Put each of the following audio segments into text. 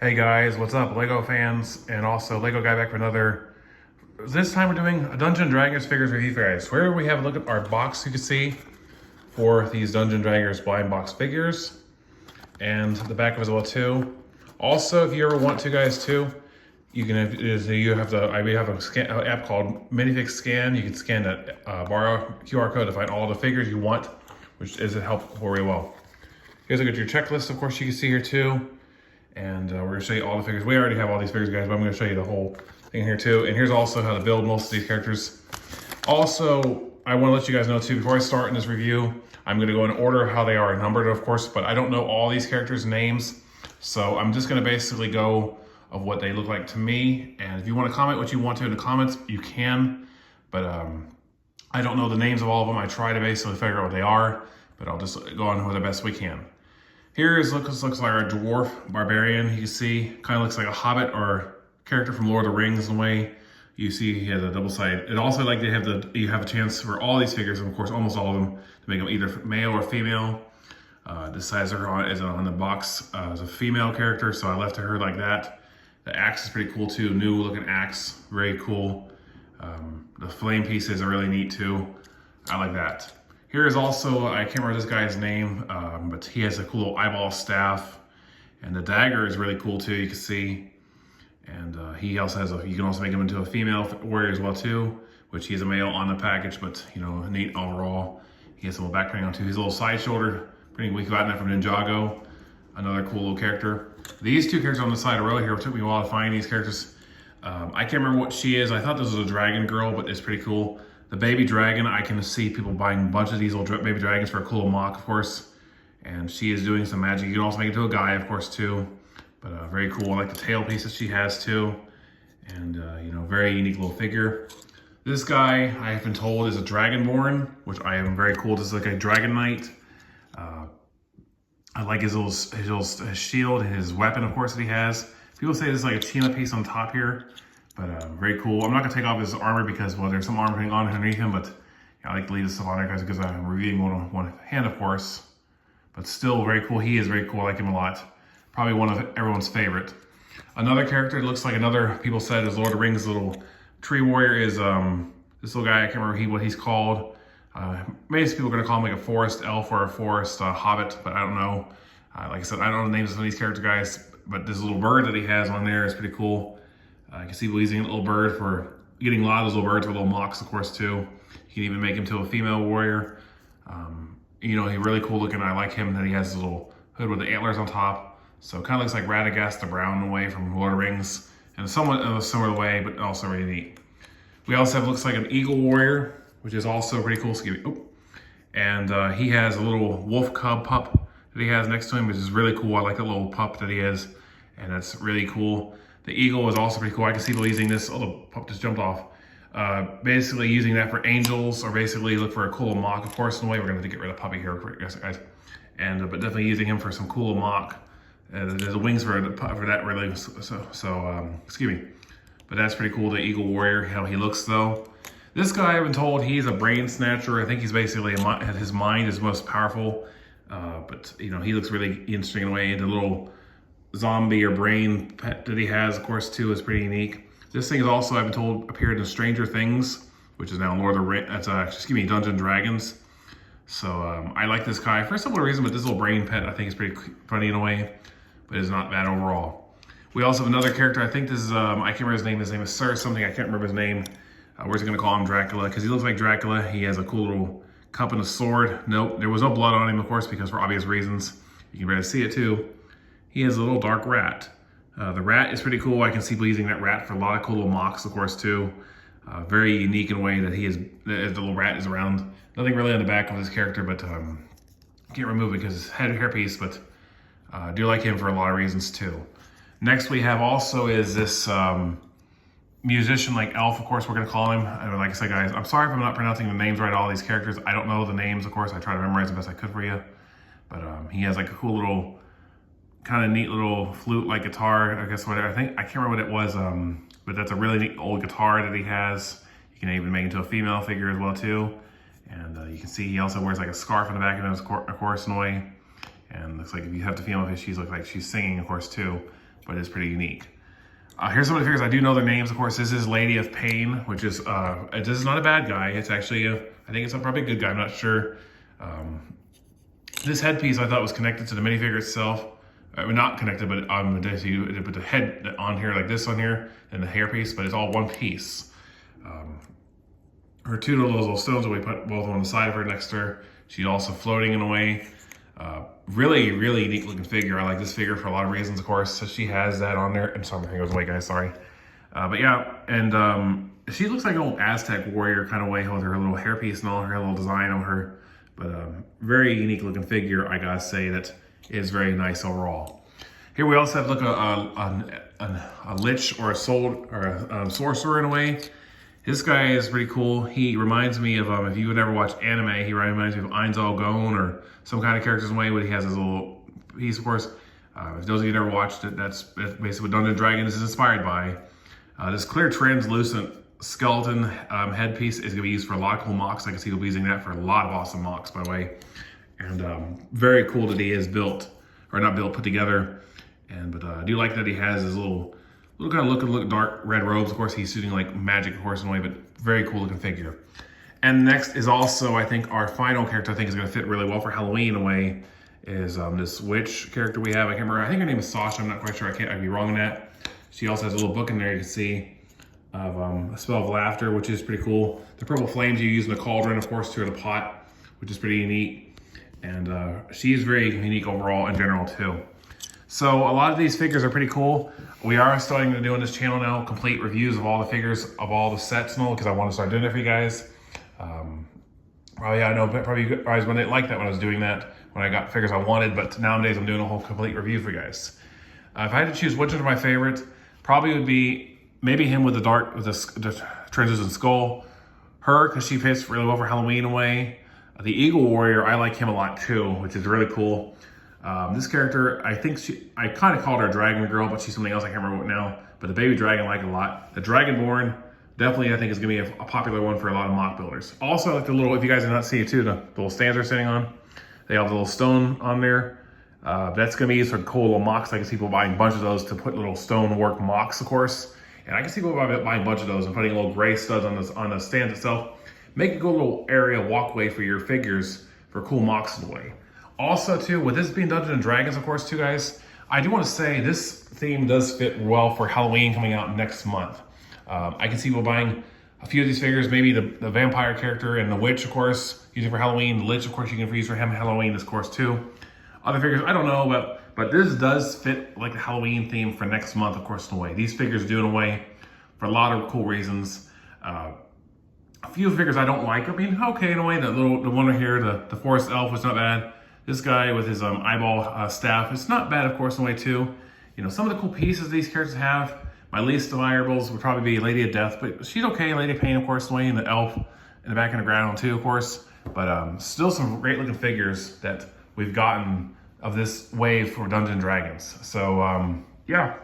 Hey guys, what's up, Lego fans, and also Lego guy back for another. This time we're doing a Dungeons & Dragons figures review for you guys. Where we have a look at our box you can see for these Dungeons & Dragons blind box figures, and the back of it as well too. Also, if you ever want to, guys, too, we have an app called Minifix Scan. You can scan that borrow QR code to find all the figures you want, which is help very well. Here's a look at your checklist, of course, you can see here too. And we're gonna show you all the figures. We already have all these figures, guys, but I'm gonna show you the whole thing here too. And here's also how to build most of these characters. Also, I wanna let you guys know too, before I start in this review, I'm gonna go in order how they are numbered, of course, but I don't know all these characters' names. So I'm just gonna basically go of what they look like to me. And if you wanna comment what you want to in the comments, you can. But I don't know the names of all of them. I try to basically figure out what they are, but I'll just go on with the best we can. Here looks like our dwarf barbarian. You can see, kind of looks like a hobbit or character from Lord of the Rings in a way. You see he has a double side. And also like you have a chance for all these figures, and of course almost all of them, to make them either male or female. The size of her is on the box as a female character, so I left her like that. The axe is pretty cool too, new looking axe, very cool. The flame pieces are really neat too. I like that. Here is also, I can't remember this guy's name, but he has a cool little eyeball staff. And the dagger is really cool too, you can see. And he also has you can also make him into a female warrior as well too, which he's a male on the package, but you know, neat overall. He has a little backpack on too. His little side shoulder, pretty weak gotten that from Ninjago. Another cool little character. These two characters on the side of the row here, it took me a while to find these characters. I can't remember what she is. I thought this was a dragon girl, but it's pretty cool. The baby dragon, I can see people buying a bunch of these little baby dragons for a cool mock, of course. And she is doing some magic. You can also make it to a guy, of course, too. But very cool. I like the tail piece that she has, too. And, you know, very unique little figure. This guy, I have been told, is a Dragonborn, which I am very cool. This is like a Dragon Knight. I like his little shield and his weapon, of course, that he has. People say this is like a Chima piece on top here. But very cool. I'm not gonna take off his armor because, well, there's some armor on underneath him, but I like to leave this stuff on there guys because I'm reviewing one hand, of course. But still very cool. He is very cool. I like him a lot. Probably one of everyone's favorite. Another character that looks like people said is Lord of the Rings little tree warrior is this little guy. I can't remember what he's called. Most people are gonna call him like a forest elf or a forest hobbit, but I don't know. Like I said, I don't know the names of some of these character guys, but this little bird that he has on there is pretty cool. You can see he's using a little bird for getting a lot of those little birds with little mocks, of course, too. You can even make him to a female warrior. You know, he's really cool looking. I like him that he has his little hood with the antlers on top. So kind of looks like Radagast the Brown in a way from Lord of the Rings, in a somewhat similar way, but also really neat. We also have looks like an eagle warrior, which is also pretty cool. Excuse me. And he has a little wolf cub pup that he has next to him, which is really cool. I like that little pup that he has, and that's really cool. The eagle is also pretty cool. I can see people using this. Oh, the pup just jumped off. Basically using that for angels, or basically look for a cool mock, of course, in a way. We're going to have to get rid of puppy here, guys. And but definitely using him for some cool mock. There's wings for that, really. Excuse me. But that's pretty cool. The eagle warrior, how he looks though. This guy, I've been told, he's a brain snatcher. I think he's basically his mind is most powerful. But you know, he looks really interesting in a way. The little zombie or brain pet that he has, of course, too, is pretty unique. This thing is also, I've been told, appeared in Stranger Things, which is now Lord of the Rings. That's Dungeons & Dragons. So I like this guy for a simple reason, but this little brain pet I think is pretty funny in a way, but it's not bad overall. We also have another character. I think this is I can't remember his name. His name is Sir something. I can't remember his name. We're just gonna call him Dracula because he looks like Dracula. He has a cool little cup and a sword. Nope, there was no blood on him, of course, because for obvious reasons. You can barely see it too. He has a little dark rat. The rat is pretty cool. I can see people using that rat for a lot of cool little mocks, of course, too. Very unique in a way that the little rat is around. Nothing really on the back of this character, but can't remove it because it's hairpiece, but I do like him for a lot of reasons, too. Next we have also is this musician like elf, of course, we're going to call him. Like I said, guys, I'm sorry if I'm not pronouncing the names right, all these characters. I don't know the names, of course. I try to memorize the best I could for you. But he has like a cool little, kind of neat little flute-like guitar, I guess, whatever. I can't remember what it was, but that's a really neat old guitar that he has. You can even make it into a female figure as well, too. And you can see he also wears like a scarf on the back of his, of course, in a way. And looks like if you have the female fish, she's looks like she's singing, of course, too. but it's pretty unique. Here's some of the figures. I do know their names, of course. This is Lady of Pain, which is, this is not a bad guy. It's actually, I think it's probably a good guy. I'm not sure. This headpiece I thought was connected to the minifigure itself. Not connected, but on the you put the head on here like this on here, and the hairpiece, but it's all one piece. Her two of those little stones that we put both on the side of her next to her. She's also floating in a way. Really, really unique looking figure. I like this figure for a lot of reasons, of course. So she has that on there. I'm sorry, my thing goes away, guys, sorry. But yeah, and she looks like an old Aztec warrior kind of way with her little hairpiece and all her little design on her. But very unique looking figure, I gotta say, that is very nice overall. Here we also have a lich or a soul or a sorcerer in a way. This guy is pretty cool. He reminds me of, if you would ever watch anime, he reminds me of Ainzel Gone or some kind of characters in a way, but he has his little piece, of course. If those of you never watched it, that's basically what Dungeons & Dragons is inspired by. This clear translucent skeleton headpiece is gonna be used for a lot of cool mocks. I can see he'll be using that for a lot of awesome mocks, by the way. And very cool that he is built, or not built, put together. But I do like that he has his little kind of look dark red robes. Of course, he's shooting like magic, of course, in a way, but very cool looking figure. And next is also, I think, our final character I think is going to fit really well for Halloween in a way, is this witch character we have. I can't remember. I think her name is Sasha. I'm not quite sure. I'd be wrong on that. She also has a little book in there you can see of a spell of laughter, which is pretty cool. The purple flames you use in the cauldron, of course, to the pot, which is pretty neat. And she's very unique overall in general too. So a lot of these figures are pretty cool. We are starting to do on this channel now complete reviews of all the figures of all the sets and all, because I want to start doing it for you guys. Probably I know probably you guys didn't like that when I was doing that, when I got figures I wanted, but nowadays I'm doing a whole complete review for you guys. If I had to choose which one of my favorite, probably would be maybe him with the translucent skull, her because she fits really well for Halloween in a way. The Eagle Warrior, I like him a lot too, which is really cool. This character, I kind of called her a Dragon Girl, but she's something else, I can't remember what now. But the Baby Dragon I like a lot. The Dragonborn, definitely I think is gonna be a popular one for a lot of mock builders. Also, like the little, if you guys did not see it too, the little stands they're sitting on. They have the little stone on there. That's gonna be used for cool little mocks. I can see people buying a bunch of those to put little stonework mocks, of course. And I can see people buying a bunch of those and putting little gray studs on the stand itself. Make a good little area walkway for your figures for cool mocks in the way. Also, too, with this being Dungeons & Dragons, of course, too, guys, I do want to say this theme does fit well for Halloween coming out next month. I can see people buying a few of these figures, maybe the vampire character and the witch, of course, using for Halloween. The lich, of course, you can use for him Halloween, this course, too. Other figures, I don't know, but this does fit like the Halloween theme for next month, of course, in a way. These figures do in a way for a lot of cool reasons. A few figures I don't like. I mean, okay, in a way, the one right here, the forest elf was not bad. This guy with his eyeball staff, it's not bad, of course, in a way too. You know, some of the cool pieces these characters have, my least desirables would probably be Lady of Death, but she's okay. Lady of Pain, of course, in a way, and the elf in the back of the ground too, of course. But still some great looking figures that we've gotten of this wave for Dungeons & Dragons. So yeah.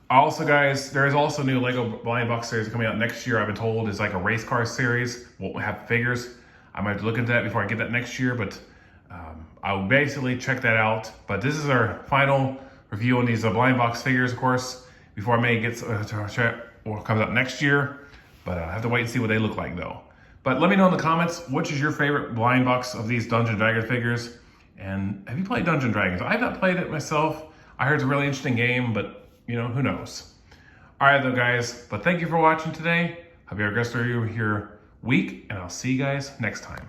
Also, guys, there is also new Lego Blind Box series coming out next year. I've been told is like a race car series. We'll have figures. I might have to look into that before I get that next year, but I'll basically check that out. But this is our final review on these blind box figures, of course, before I may get to check what comes out next year. But I have to wait and see what they look like, though. But let me know in the comments, which is your favorite blind box of these Dungeons & Dragons figures? And have you played Dungeons & Dragons? I've not played it myself. I heard it's a really interesting game, but, you know, who knows? All right, though, guys. But thank you for watching today. Hope you have a great rest of your week, and I'll see you guys next time.